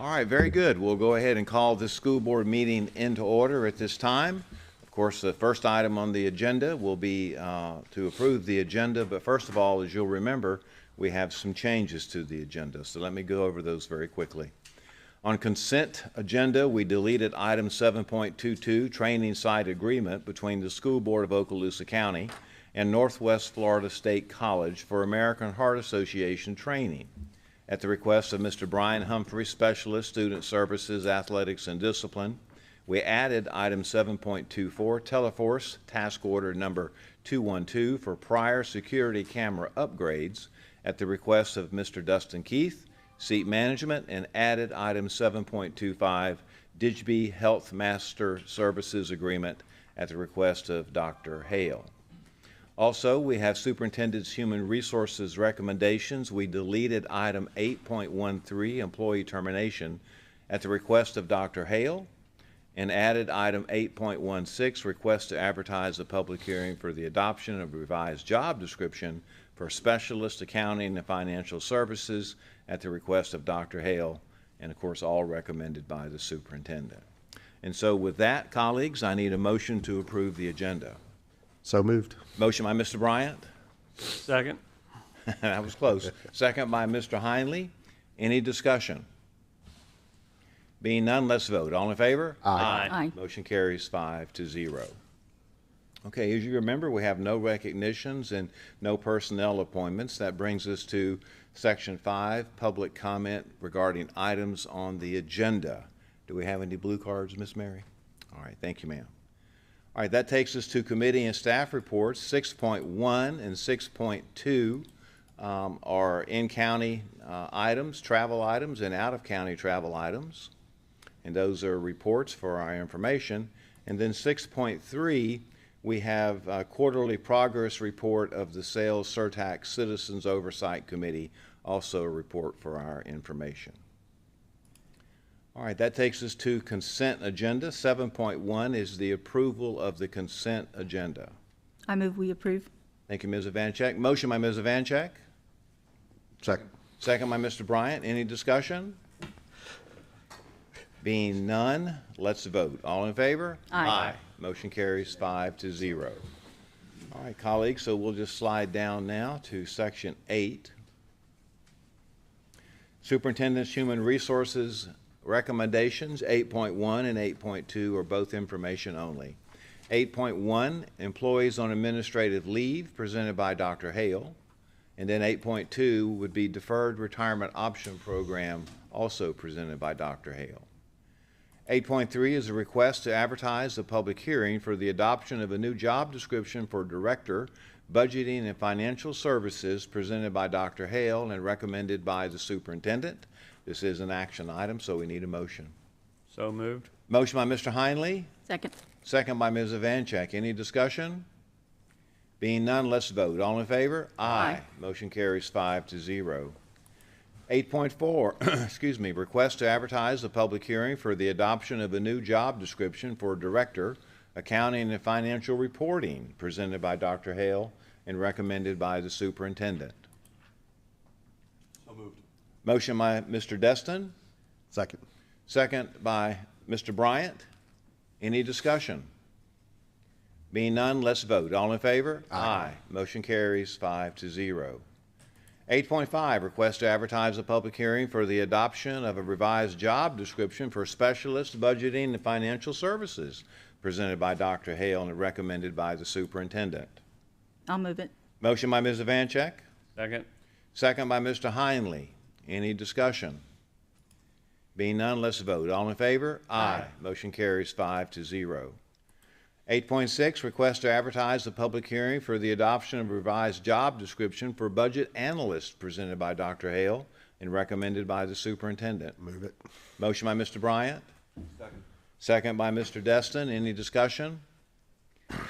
All right, very good. We'll go ahead and call this school board meeting into order at this time. Of course, the first item on the agenda will be to approve the agenda, but first of all, as you'll remember, we have some changes to the agenda, so let me go over those very quickly. On consent agenda, we deleted item 7.22, training site agreement between the School Board of Okaloosa County and Northwest Florida State College for American Heart Association training. At the request of Mr. Brian Humphrey, Specialist, Student Services, Athletics, and Discipline, we added item 7.24, Teleforce Task Order number 212 for prior security camera upgrades at the request of Mr. Dustin Keith, Seat Management, and added item 7.25, Digby Health Master Services Agreement at the request of Dr. Hale. Also, we have Superintendent's Human Resources recommendations. We deleted item 8.13, Employee Termination, at the request of Dr. Hale, and added item 8.16, Request to advertise a public hearing for the adoption of a revised job description for Specialist Accounting and Financial Services at the request of Dr. Hale, and of course all recommended by the superintendent. And so with that, colleagues, I need a motion to approve the agenda. So moved. Motion by Mr. Bryant. Second. That was close. Second by Mr. Heinley. Any discussion? Being none, let's vote. All in favor? Aye. Aye. Motion carries 5-0. Okay, as you remember, we have no recognitions and no personnel appointments. That brings us to Section 5, public comment regarding items on the agenda. Do we have any blue cards, Miss Mary? All right, thank you, ma'am. All right, that takes us to committee and staff reports. 6.1 and 6.2 are in-county items, travel items, and out-of-county travel items. And those are reports for our information. And then 6.3, we have a quarterly progress report of the Sales Surtax Citizens Oversight Committee, also a report for our information. All right, that takes us to consent agenda. 7.1 is the approval of the consent agenda. I move we approve. Thank you, Ms. Ivanchek. Motion by Ms. Ivanchek. Second. Second by Mr. Bryant. Any discussion? Being none, let's vote. All in favor? Aye. Motion carries 5-0. All right, colleagues, so we'll just slide down now to Section 8. Superintendent's Human Resources recommendations. 8.1 and 8.2 are both information only. 8.1, employees on administrative leave, presented by Dr. Hale. And then 8.2 would be deferred retirement option program, also presented by Dr. Hale. 8.3 is a request to advertise a public hearing for the adoption of a new job description for Director, Budgeting and Financial Services, presented by Dr. Hale and recommended by the Superintendent. This is an action item, so we need a motion. So moved. Motion by Mr. Heinley, Second. second by Ms. Ivanchek. Any discussion? Being none, let's vote. All in favor? Aye. Motion carries 5-0. 8.4, excuse me, request to advertise a public hearing for the adoption of a new job description for Director, Accounting and Financial Reporting, presented by Dr. Hale and recommended by the Superintendent. So moved. Motion by Mr. Destin, Second. second by Mr. Bryant. Any discussion? Being none, let's vote. All in favor? Aye. Motion carries 5-0. 8.5, request to advertise a public hearing for the adoption of a revised job description for Specialist Budgeting and Financial Services, presented by Dr. Hale and recommended by the Superintendent. I'll move it. Motion by Ms. Ivanchek, Second. second by Mr. Heinley. Any discussion? Being none, let's vote. All in favor? Aye. Motion carries 5-0. 8.6, request to advertise the public hearing for the adoption of a revised job description for Budget Analyst, presented by Dr. Hale and recommended by the Superintendent. Move it. Motion by Mr. Bryant, Second. second by Mr. Destin. Any discussion?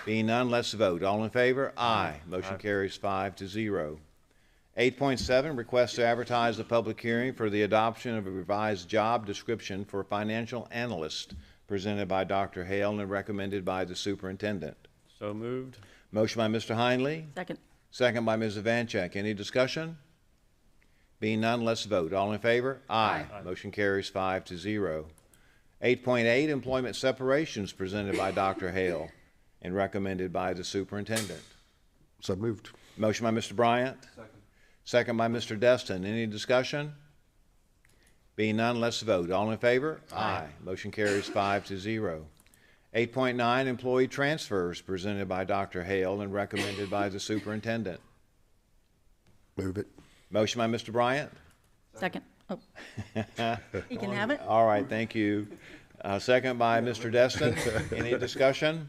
Being none, let's vote. All in favor? Aye. Motion carries 5-0. 8.7, request to advertise the public hearing for the adoption of a revised job description for Financial Analyst, presented by Dr. Hale and recommended by the Superintendent. So moved. Motion by Mr. Heinley, Second. second by Ms. Ivanchek. Any discussion? Being none, let's vote. All in favor? Aye. Motion carries 5-0. 8.8, employment separations presented by Dr. Hale and recommended by the superintendent. So moved. Motion by Mr. Bryant. Second by Mr. Destin. Any discussion? Being none, let's vote. All in favor? Aye. Motion carries 5-0. 8.9, employee transfers presented by Dr. Hale and recommended by the superintendent. Move it. Motion by Mr. Bryant. Second. Oh. You can have it? All right, thank you. Second by Mr. Destin. Any discussion?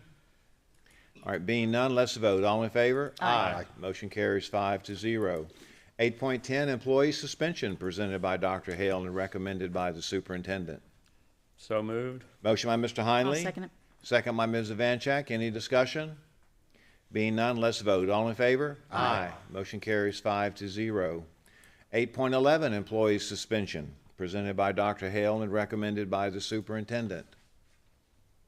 All right, being none, let's vote. All in favor? Aye. Motion carries 5-0. 8.10, employee suspension presented by Dr. Hale and recommended by the superintendent. So moved. Motion by Mr. I'll Heinley. second it. Second by Ms. Vanchak. Any discussion? Being none, let's vote. All in favor? Aye. Motion carries 5-0. 8.11, employee suspension presented by Dr. Hale and recommended by the superintendent.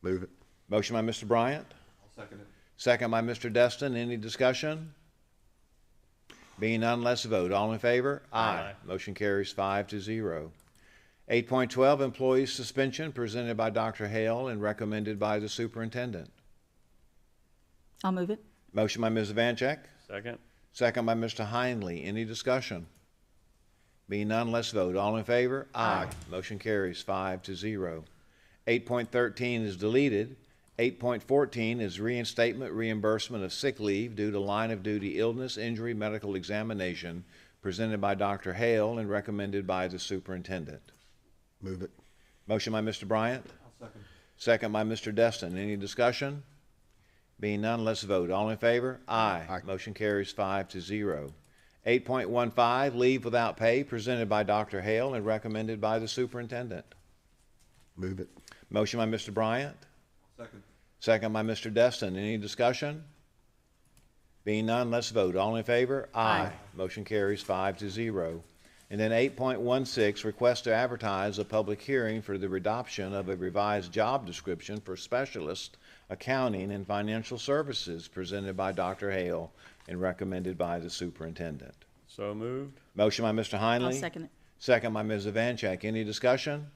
Move it. Motion by Mr. Bryant. I'll second it. Second by Mr. Destin. Any discussion? Being none, let's vote. All in favor? Aye. Motion carries 5-0. 8.12, employee suspension presented by Dr. Hale and recommended by the superintendent. I'll move it. Motion by Ms. Vanchek. Second. Second by Mr. Heinley. Any discussion? Being none, let's vote. All in favor? Aye. Motion carries 5-0. 8.13 is deleted. 8.14 is reinstatement reimbursement of sick leave due to line of duty illness, injury, medical examination presented by Dr. Hale and recommended by the superintendent. Move it. Motion by Mr. Bryant. I'll second. Second by Mr. Destin. Any discussion? Being none, let's vote. All in favor? Aye. Aye. Motion carries 5-0. 8.15, leave without pay presented by Dr. Hale and recommended by the superintendent. Move it. Motion by Mr. Bryant. Second. Second by Mr. Destin. Any discussion? Being none, let's vote. All in favor? Aye. Motion carries 5-0. And then 8.16, request to advertise a public hearing for the adoption of a revised job description for specialist accounting and financial services presented by Dr. Hale and recommended by the superintendent. So moved. Motion by Mr. I'll Heinley. second it. Second by Ms. Vanchak. Any discussion?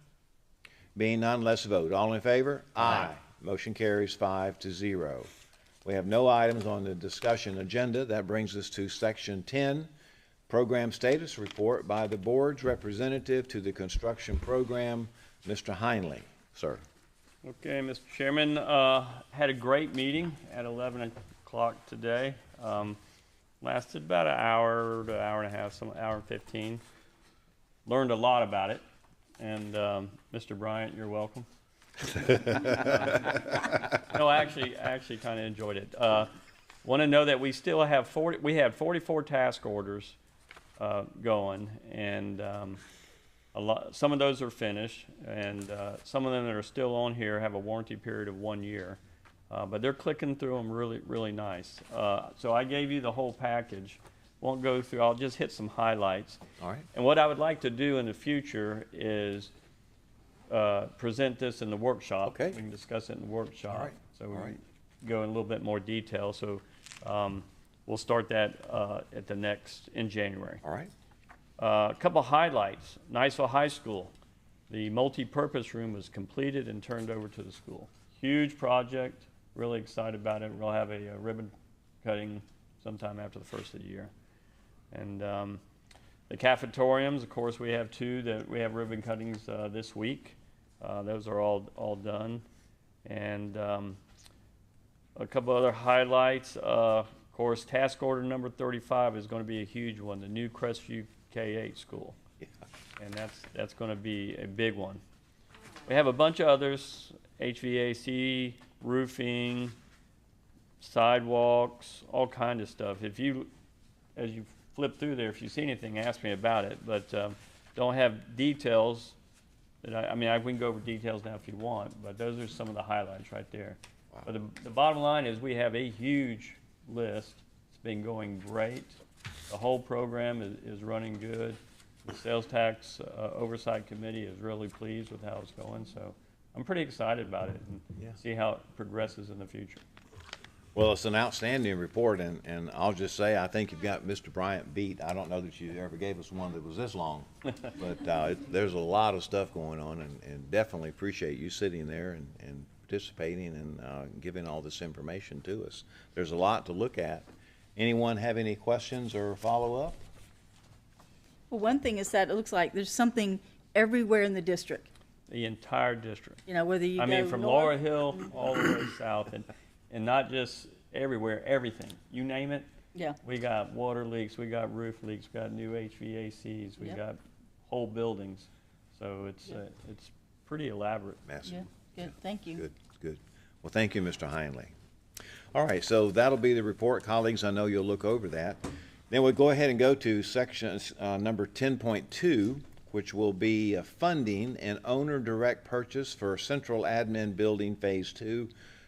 Being none, let's vote. All in favor? Aye. Motion carries 5-0. We have no items on the discussion agenda. That brings us to section 10, program status report by the board's representative to the construction program, Mr. Heinley. Sir. Okay, Mr. Chairman, had a great meeting at 11 o'clock today. Lasted about an hour to hour and a half, some hour and 15. Learned a lot about it. And Mr. Bryant, you're welcome. No, I actually kind of enjoyed it. Want to know that we still have 44 task orders going, and some of those are finished, and some of them that are still on here have a warranty period of 1 year. But they're clicking through them really, really nice. So I gave you the whole package. Won't go through, I'll just hit some highlights. All right. And what I would like to do in the future is present this in the workshop. Okay. We can discuss it in the workshop. All right. So we All can right. go in a little bit more detail. So we'll start that at the next, in January. All right. A couple highlights. Niceville High School. The multi-purpose room was completed and turned over to the school. Huge project. Really excited about it. We'll have a ribbon cutting sometime after the first of the year. And the cafetoriums, of course, we have two that we have ribbon cuttings this week. Those are all done. And a couple other highlights. Of course, task order number 35 is going to be a huge one, the new Crestview K-8 school. Yeah. And that's going to be a big one. We have a bunch of others, HVAC, roofing, sidewalks, all kind of stuff. If you, as you flip through there, if you see anything, ask me about it. But don't have details. That we can go over details now if you want, but those are some of the highlights right there. Wow. But the bottom line is we have a huge list. It's been going great. The whole program is running good. The sales tax oversight committee is really pleased with how it's going. So I'm pretty excited about it and Yeah. see how it progresses in the future. Well, it's an outstanding report, and I'll just say, I think you've got Mr. Bryant beat. I don't know that you ever gave us one that was this long, but there's a lot of stuff going on, and definitely appreciate you sitting there and participating and giving all this information to us. There's a lot to look at. Anyone have any questions or follow-up? Well, one thing is that it looks like there's something everywhere in the district. The entire district. You know, whether you I go mean, from north- Laura Hill all the way south, and not just everywhere, everything. You name it. Yeah. We got water leaks, we got roof leaks, we got new HVACs, we Yep. got whole buildings. So it's pretty elaborate. Massive. Yeah, good, thank you. Good, good. Well, thank you, Mr. Heinley. All right, so that'll be the report, colleagues. I know you'll look over that. Then we'll go ahead and go to section number 10.2, which will be funding and owner direct purchase for Central Admin Building Phase 2,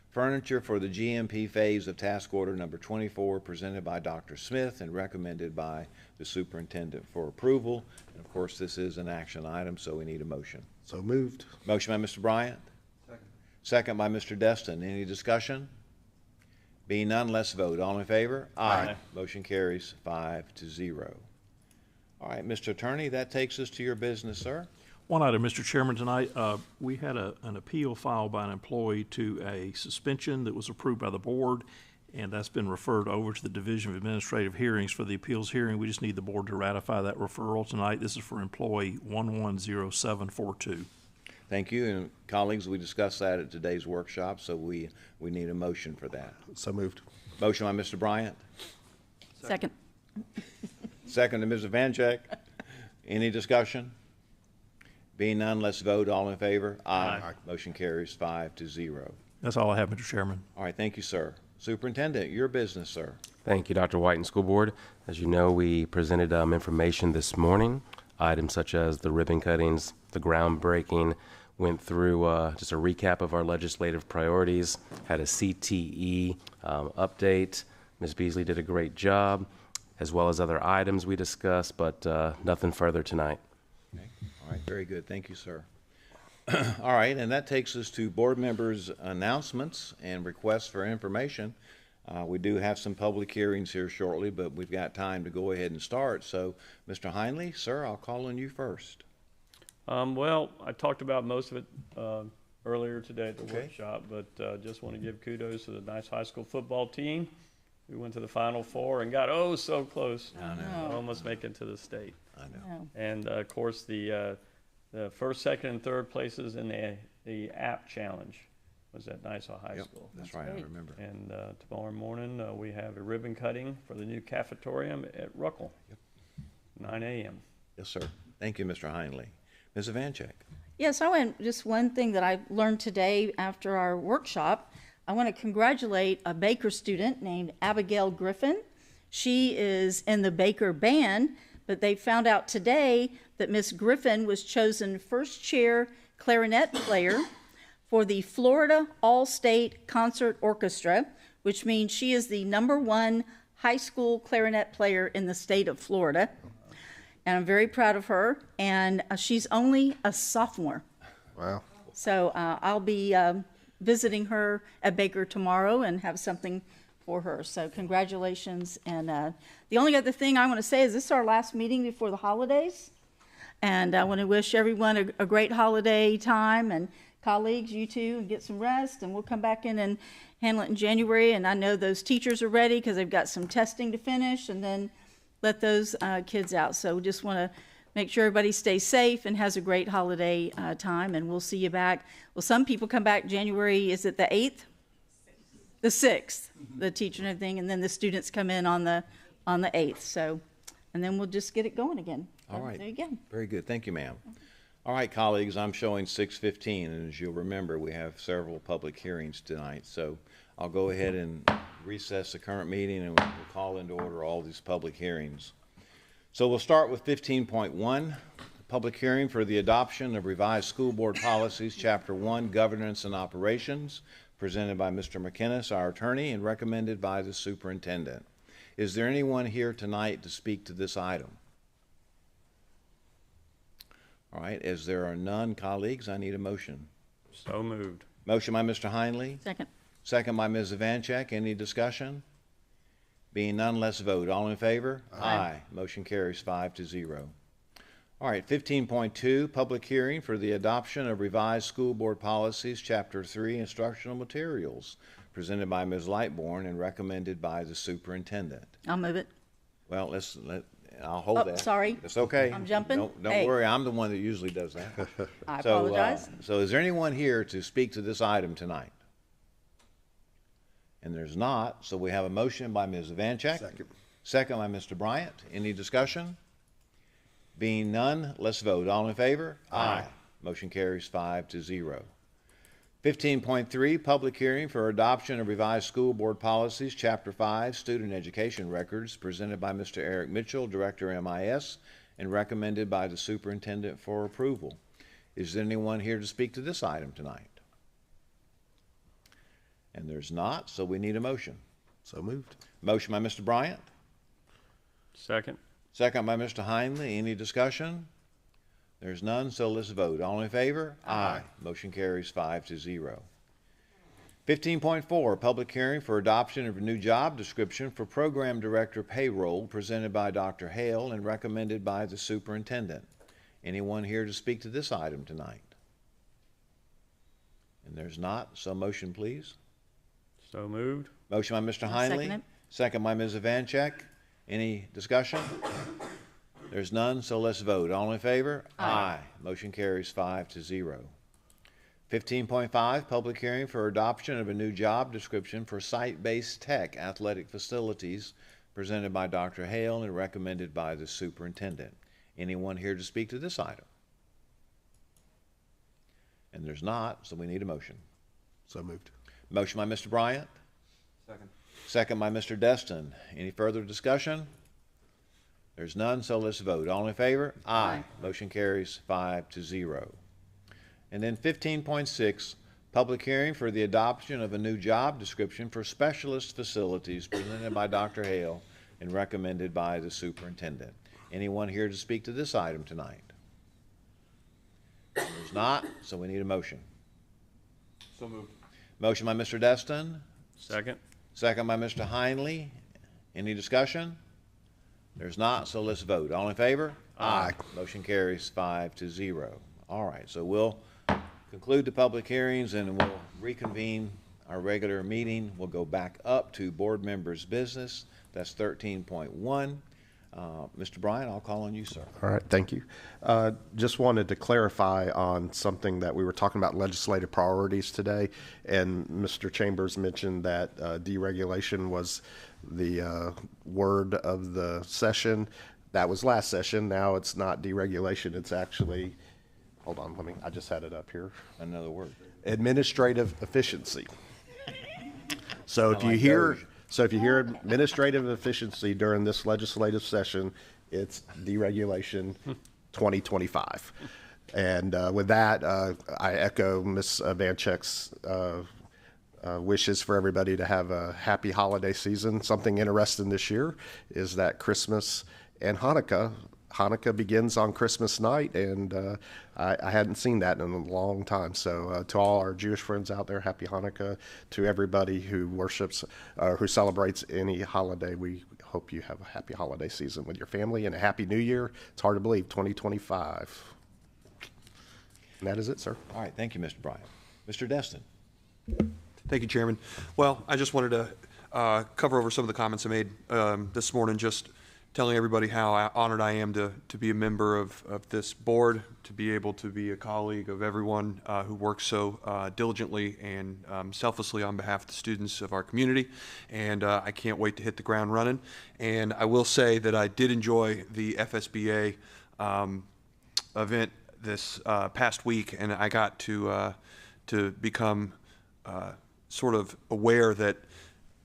furniture for the GMP phase of task order number 24, presented by Dr. Smith and recommended by the superintendent for approval. And of course, this is an action item, so we need a motion. So moved. Motion by Mr. Bryant. Second by Mr. Destin. Any discussion? Being none, let's vote. All in favor? Aye. Motion carries 5-0. All right, Mr. Attorney, that takes us to your business, sir. One item, Mr. Chairman, tonight, we had an appeal filed by an employee to a suspension that was approved by the board, and that's been referred over to the Division of Administrative Hearings for the appeals hearing. We just need the board to ratify that referral tonight. This is for employee 110742. Thank you, and colleagues, we discussed that at today's workshop, so we need a motion for that. So moved. Motion by Mr. Bryant, Second. second to Mrs. Vancheck. Any discussion? Being none, let's vote. All in favor? Aye. Motion carries 5-0. That's all I have, Mr. Chairman. All right, thank you, sir. Superintendent, your business, sir. Thank you, Dr. White and School Board. As you know, we presented information this morning, items such as the ribbon cuttings, the groundbreaking, went through just a recap of our legislative priorities, had a CTE update. Ms. Beasley did a great job, as well as other items we discussed, but nothing further tonight. Okay. All right, very good. Thank you, sir. All right, and that takes us to board members' announcements and requests for information. We do have some public hearings here shortly, but we've got time to go ahead and start. So, Mr. Heinley, sir, I'll call on you first. Well, I talked about most of it earlier today at the Okay. workshop, but just want to give kudos to the Nice High School football team. We went to the Final Four and got so close. I know. Almost make it to the state. I know. No. And of course, the first, second, and third places in the app challenge was at Nice High Yep, School. that's right, I great. remember. And tomorrow morning, we have a ribbon cutting for the new cafetorium at Ruckle, 9 a.m. Yes, sir. Thank you, Mr. Heinley. Ms. Vancheck. Yes, just one thing that I learned today after our workshop. I want to congratulate a Baker student named Abigail Griffin. She is in the Baker band, but they found out today that Miss Griffin was chosen first chair clarinet player for the Florida All-State Concert Orchestra, which means she is the #1 high school clarinet player in the state of Florida. And I'm very proud of her. And she's only a sophomore. Wow. So I'll be visiting her at Baker tomorrow and have something for her. So congratulations. And the only other thing I want to say is this is our last meeting before the holidays. And I want to wish everyone a great holiday time, and colleagues, you too, and get some rest. And we'll come back in and handle it in January. And I know those teachers are ready because they've got some testing to finish, and then let those kids out. So we just want to make sure everybody stays safe and has a great holiday time, and we'll see you back. Well, some people come back January, is it the 8th? The 6th, the teacher and everything, and then the students come in on the 8th. So, and then we'll just get it going again. All right. There you go. Very good. Thank you, ma'am. All right, colleagues, I'm showing 6:15, and as you'll remember, we have several public hearings tonight. So I'll go ahead and recess the current meeting, and we'll call into order all these public hearings. So we'll start with 15.1, public hearing for the adoption of revised school board policies, Chapter 1, Governance and Operations, presented by Mr. McInnes, our attorney, and recommended by the superintendent. Is there anyone here tonight to speak to this item? All right, as there are none, colleagues, I need a motion. So moved. Motion by Mr. Heinley, Second. Second by Ms. Vancheck. Any discussion? Being none, let's vote. All in favor? Aye. Motion carries 5-0. All right, 15.2, public hearing for the adoption of revised school board policies, Chapter 3, instructional materials, presented by Ms. Lightborn and recommended by the superintendent. I'll move it. Well, I'll hold Oh, that. sorry. It's okay. I'm jumping. Don't Hey. worry, I'm the one that usually does that. I So, apologize. So is there anyone here to speak to this item tonight? And there's not, so we have a motion by Ms. Vancheck. Second. Second by Mr. Bryant. Any discussion? Being none, let's vote. All in favor? Aye. Motion carries 5-0. 15.3, public hearing for adoption of revised school board policies, Chapter 5, student education records, presented by Mr. Eric Mitchell, Director MIS, and recommended by the superintendent for approval. Is there anyone here to speak to this item tonight? And there's not, so we need a motion. So moved. Motion by Mr. Bryant, Second. second by Mr. Heinley. Any discussion? There's none, so let's vote. All in favor? Aye. Motion carries 5-0. 15.4, public hearing for adoption of a new job description for program director payroll, presented by Dr. Hale and recommended by the superintendent. Anyone here to speak to this item tonight? And there's not, so motion, please. So moved. Motion by Mr. I'll Heinley. second it. Second by Ms. Vancheck. Any discussion? There's none, so let's vote. All in favor? Aye. Motion carries 5-0. 15.5, public hearing for adoption of a new job description for site-based tech athletic facilities, presented by Dr. Hale and recommended by the superintendent. Anyone here to speak to this item? And there's not, so we need a motion. So moved. Motion by Mr. Bryant. Second. Second by Mr. Destin. Any further discussion? There's none, so let's vote. All in favor? Aye. Motion carries 5-0. And then 15.6, public hearing for the adoption of a new job description for specialist facilities, presented by Dr. Hale and recommended by the superintendent. Anyone here to speak to this item tonight? There's not, so we need a motion. So moved. Motion by Mr. Destin. Second. Second by Mr. Heinley. Any discussion? There's not, so let's vote. All in favor? Aye. Motion carries 5-0. All right, so we'll conclude the public hearings and we'll reconvene our regular meeting. We'll go back up to board members' business. That's 13.1. Mr. Bryan, I'll call on you, sir. All right, thank you. Just wanted to clarify on something that we were talking about, legislative priorities today, and Mr. Chambers mentioned that deregulation was the word of the session. That was last session. Now it's not deregulation. It's actually, hold on, I just had it up here. Another word. Administrative efficiency. So if you like hear, Doge. so if you hear administrative efficiency during this legislative session, it's deregulation 2025. And with that, I echo Ms. Vancheck's wishes for everybody to have a happy holiday season. Something interesting this year is that Christmas and Hanukkah begins on Christmas night, and I hadn't seen that in a long time. So to all our Jewish friends out there, happy Hanukkah. To everybody who worships, who celebrates any holiday, we hope you have a happy holiday season with your family and a happy new year. It's hard to believe, 2025. And that is it, sir. All right, thank you, Mr. Bryan. Mr. Destin. Thank you, Chairman. Well, I just wanted to cover over some of the comments I made this morning, just telling everybody how honored I am to be a member of this board, to be able to be a colleague of everyone who works so diligently and selflessly on behalf of the students of our community. And I can't wait to hit the ground running. And I will say that I did enjoy the FSBA event this past week, and I got to become sort of aware that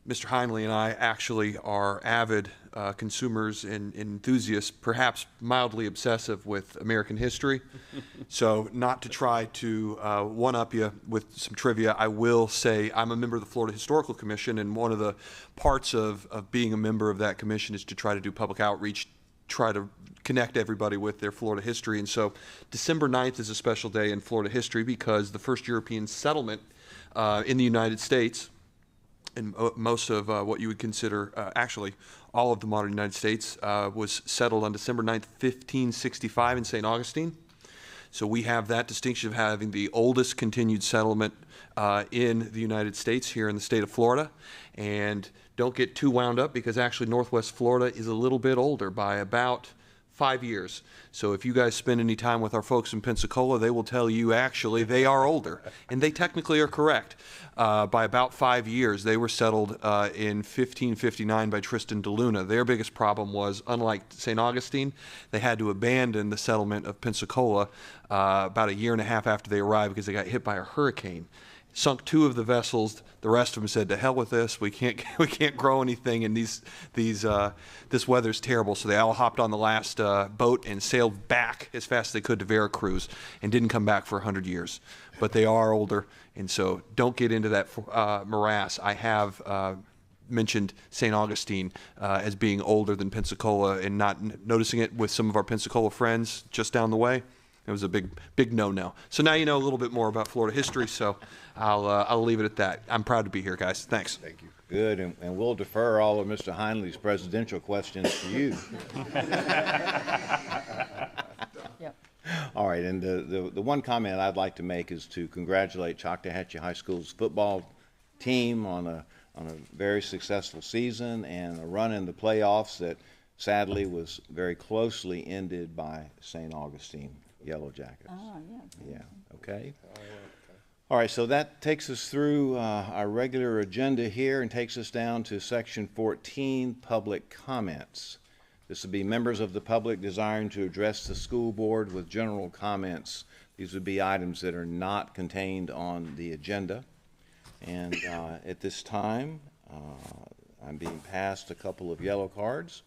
Mr. Heinley and I actually are avid consumers and enthusiasts, perhaps mildly obsessive with American history. So not to try to one-up you with some trivia, I will say I'm a member of the Florida Historical Commission, and one of the parts of being a member of that commission is to try to do public outreach, try to connect everybody with their Florida history. And so December 9th is a special day in Florida history because the first European settlement in the United States and most of what you would consider, actually, all of the modern United States was settled on December 9th, 1565 in St. Augustine. So we have that distinction of having the oldest continued settlement in the United States here in the state of Florida. And don't get too wound up, because actually Northwest Florida is a little bit older by about 5 years. So if you guys spend any time with our folks in Pensacola, they will tell you actually they are older. And they technically are correct. By about 5 years, they were settled in 1559 by Tristan de Luna. Their biggest problem was, unlike St. Augustine, they had to abandon the settlement of Pensacola about a year and a half after they arrived, because they got hit by a hurricane. Sunk 2 of the vessels. The rest of them said, "To hell with this. We can't grow anything, and this weather's terrible." So they all hopped on the last boat and sailed back as fast as they could to Veracruz, and didn't come back for 100 years. But they are older, and so don't get into that morass. I have mentioned St. Augustine as being older than Pensacola, and not noticing it with some of our Pensacola friends just down the way. It was a big no-no. So now you know a little bit more about Florida history, so I'll leave it at that. I'm proud to be here, guys. Thanks. Thank you. Good, and we'll defer all of Mr. Heinley's presidential questions to you. Yep. All right, and the one comment I'd like to make is to congratulate Choctawhatchee High School's football team on a very successful season and a run in the playoffs that sadly was very closely ended by St. Augustine Yellow Jackets. Oh, yeah. Yeah, okay. All right, so that takes us through our regular agenda here and takes us down to section 14, public comments. This would be members of the public desiring to address the school board with general comments. These would be items that are not contained on the agenda. And at this time, I'm being passed a couple of yellow cards.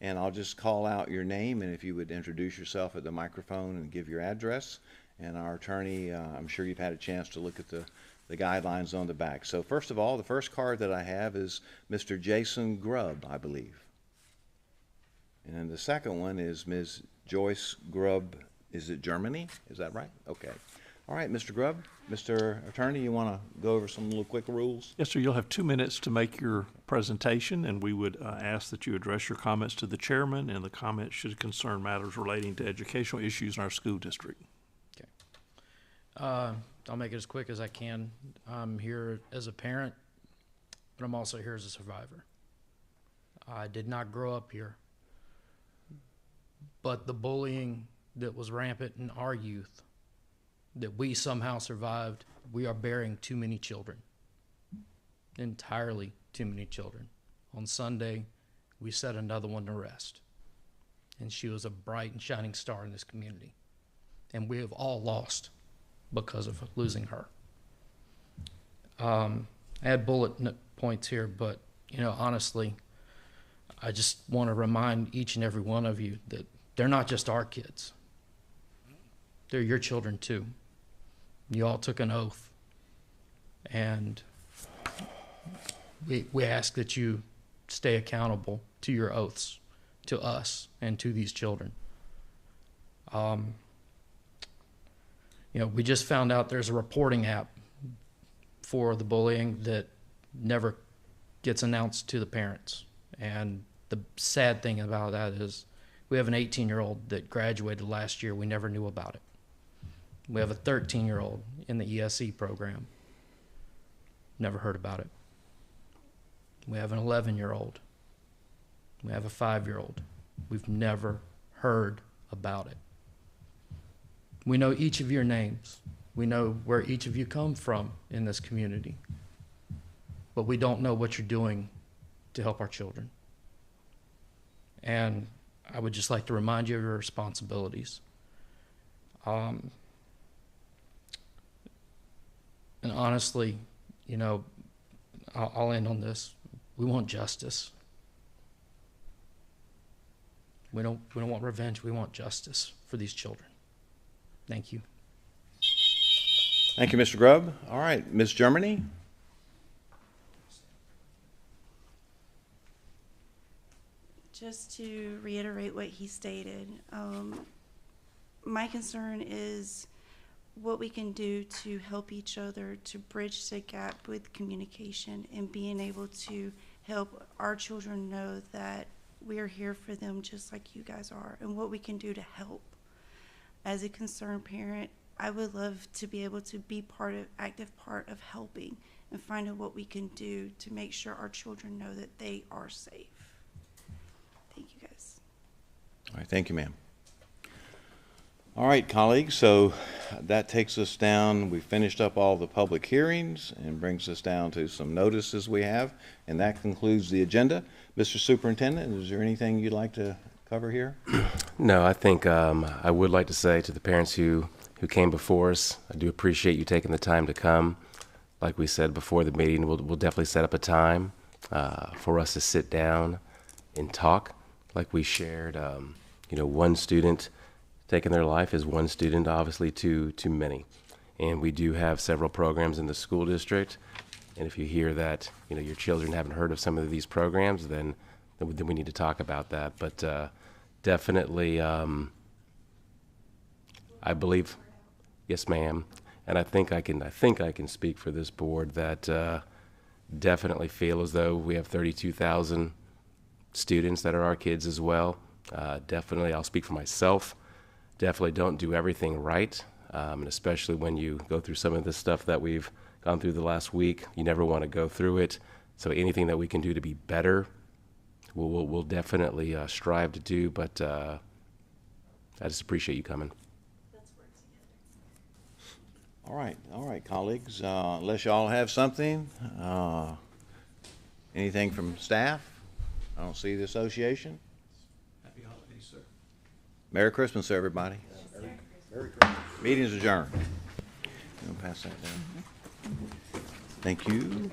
And I'll just call out your name, and if you would introduce yourself at the microphone and give your address. And our attorney, I'm sure you've had a chance to look at the guidelines on the back. So first of all, the first card that I have is Mr. Jason Grubb, I believe. And then the second one is Ms. Joyce Grubb. Is it Germany? Is that right? Okay. All right, Mr. Grubb. Mr. Attorney, you want to go over some little quick rules? Yes, sir. You'll have 2 minutes to make your presentation, and we would ask that you address your comments to the chairman, and the comments should concern matters relating to educational issues in our school district. I'll make it as quick as I can. I'm here as a parent, but I'm also here as a survivor. I did not grow up here, but the bullying that was rampant in our youth, that we somehow survived, we are burying too many children. Entirely too many children. On Sunday, we set another one to rest. And she was a bright and shining star in this community. And we have all lost because of losing her. I had bullet points here, but, honestly, I just want to remind each and every one of you that they're not just our kids. They're your children too. You all took an oath, and we ask that you stay accountable to your oaths, to us, and to these children. We just found out there's a reporting app for the bullying that never gets announced to the parents. And the sad thing about that is we have an 18-year-old that graduated last year. We never knew about it. We have a 13-year-old in the ESE program. Never heard about it. We have an 11-year-old. We have a 5-year-old. We've never heard about it. We know each of your names. We know where each of you come from in this community. But we don't know what you're doing to help our children. And I would just like to remind you of your responsibilities. And honestly, I'll end on this. We want justice. We don't want revenge. We want justice for these children. Thank you. Thank you, Mr. Grubb. All right, Ms. Germany. Just to reiterate what he stated, my concern is what we can do to help each other, to bridge the gap with communication and being able to help our children know that we're here for them just like you guys are, and what we can do to help. As a concerned parent, I would love to be able to be active part of helping and finding what we can do to make sure our children know that they are safe. Thank you, guys. All right, thank you, ma'am. All right, colleagues, so that takes us down. We finished up all the public hearings and brings us down to some notices we have, and that concludes the agenda. Mr. Superintendent, is there anything you'd like to cover here? No, I think I would like to say to the parents who came before us, I do appreciate you taking the time to come. Like we said before the meeting, we'll definitely set up a time for us to sit down and talk. Like we shared, one student taking their life is one student, obviously, too many. And we do have several programs in the school district. And if you hear that, your children haven't heard of some of these programs, then we need to talk about that. But definitely, I believe, yes, ma'am. And I think I can speak for this board that definitely feel as though we have 32,000 students that are our kids as well. Definitely, I'll speak for myself. Definitely don't do everything right, and especially when you go through some of the stuff that we've gone through the last week. You never want to go through it. So anything that we can do to be better, we'll definitely strive to do. But I just appreciate you coming. All right, colleagues, unless y'all have something, anything from staff? I don't see the association. Happy holidays, sir. Merry Christmas, everybody. Merry Christmas. Meeting is adjourned. You want to pass that down? Thank you.